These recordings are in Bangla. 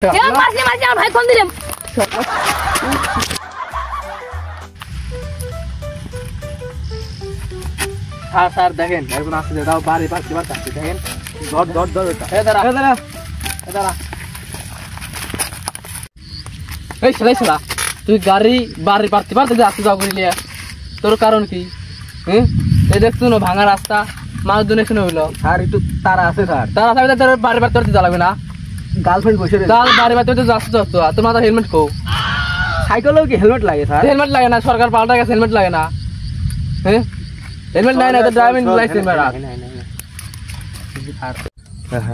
ভাই ফোন দিলাম স্যার দেখেন একজন আসছে দাও বাড়ি পাচ্ছি পাচ্ছি দেখেন এই ছেলা তুই গাড়ি বাড়ি পাচ্ছি পারতে আসতে যাও করিলি তোর কারণ কি হ্যাঁ এই দেখছো না ভাঙা রাস্তা মানুষজন এখানে হইলো স্যার একটু তারা আছে স্যার তারা থাকলে তোর বাড়ি পাড়তে যা লাগবে না গার্লফ্রেন্ড বসে তার বাড়ি পাড়তে যাচ্ছ তোর মাথা হেলমেট কো সাইকেলেও কি হেলমেট লাগে স্যার? হেলমেট লাগে না সরকার পাল্টা গেছে হেলমেট লাগে না হ্যাঁ হেলমেট নাই না তো ড্রাইভিং লাইসেন্স বেড়া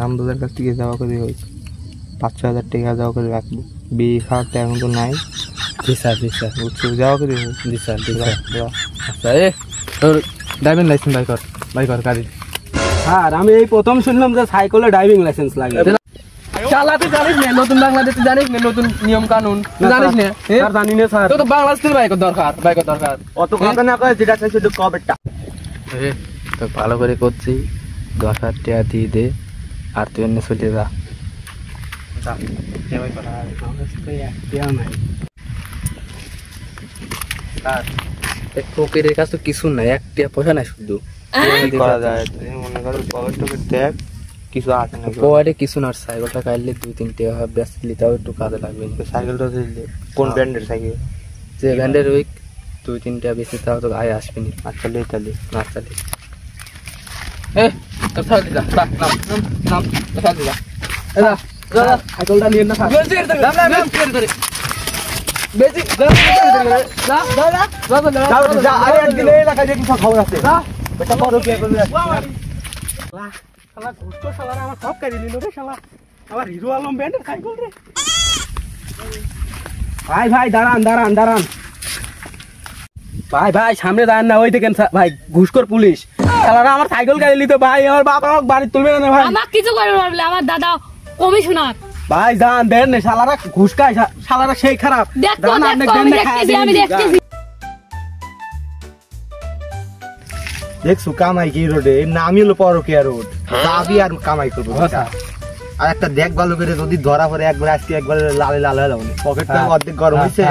আমাদের কাছ থেকে যাওয়া করে ওই 5-6 হাজার টাকা যাওয়া করে রাখবো বিয়ে খাওয়ার তো এখন তো নাই। জি স্যার বুঝছো যাওয়া করে জি স্যার আচ্ছা এ তোর ড্রাইভিং লাইসেন্স বাই কর গাড়ি। স্যার আমি এই প্রথম শুনলাম যে সাইকেলে ড্রাইভিং লাইসেন্স লাগে। চালাতে জানিস না নতুন বাংলাদেশে জানিস না নতুন নিয়ম কানুন জানিস না স্যার জানি না স্যার। তো বাংলাদেশের বাইকের দরকার অত কথা না কয় যেটা চাই শুধু কবেরটা। তো ভালো করে করছি 10,000 টাকা দিয়ে দে আর তুই এনে চলে যা। ফকিরের কাছে তো কিছু নাই 1 টাকা পয়সা নাই শুধু করা যায় মনে করো কবের টবের দেখ কিছু আছে না পরে কিছু না সাইকেলটা কাটলে 2-3 টাকা বেচলি তাও একটু কাজে লাগবে। সাইকেলটা কোন ব্র্যান্ডের সাইকেল? যে ব্র্যান্ডের ওই 2-3 টাকা বেশি তাও তো আয় আসবে না। আচ্ছা লে তাহলে আচ্ছা এ তো ছাড় দিলা নাম ছাড় দিলা সাইকেলটা নিয়ে না খবর আছে আমার সব কাটি নিল রে শালা আমার হিরো আলম ব্যান্ডের সাইকেল রে। ভাই দাঁড়ান ভাই সামনে দাঁড়ান না ওই দেখেন ভাই ঘুষখোর পুলিশ শালারা আমার সাইকেল গাড়ি নিতে ভাই আমার বাবা আমাকে বাড়ি তুলবে না ভাই আমার কিছু করবে বলে আমার দাদা কমিশনার ভাই যান দেন না শালারা ঘুষ খায় শালারা সেই খারাপ দেখছো কামাই কি রোডে নামই হলো পরকিয়া রোড দাবি আর কামাই করবো আর একটা দেখ ভালো করে যদি ধরা পড়ে একবার আজকে একবার লালে লাল হয়ে যাবো পকেটটা অর্ধেক গরম হয়েছে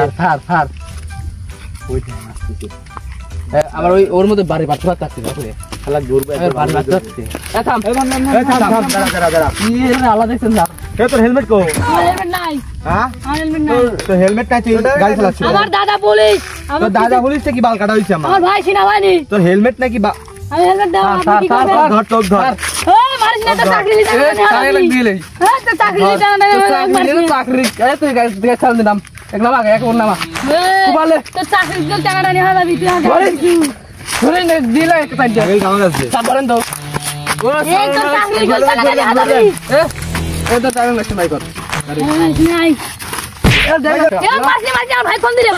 আবার ওই ওর মধ্যে বাড়ি পাঠতে পারছি শালা গরু আলাদা দেখছেন না তোর হেলমেট কো? হেলমেট নাই হ্যাঁ হেলমেট নাই তো হেলমেট নাই তুই গাড়ি চালাচ্ছিস? আমার দাদা পুলিশ তোর দাদা পুলিশ কি বাল কাটা হইছে আমার ভাই সেনাবাহিনী। তোর হেলমেট নাকি আমি হেলমেট দাও আপনি কি করবেন? ধর তোর ধর এই মারিস না তো চাকরি লিটা না হ্যাঁ তো চাকরি লিটা না চাকরি তুই গাড়ি চালান দিলাম এক নাম আগে এক ওর নামা বলে তো চাকরি দিল টাকাটা নিয়ে হবে তুই ধরে নে দিলে একটা টাইম এই কাম আছে সাবধান তো ও এই তো চাকরি দিল টাকাটা নিয়ে হবে এ তো টাইম লাগছে ভাই কর নাই এ মারছি আমার ভাই ফোন দিলাম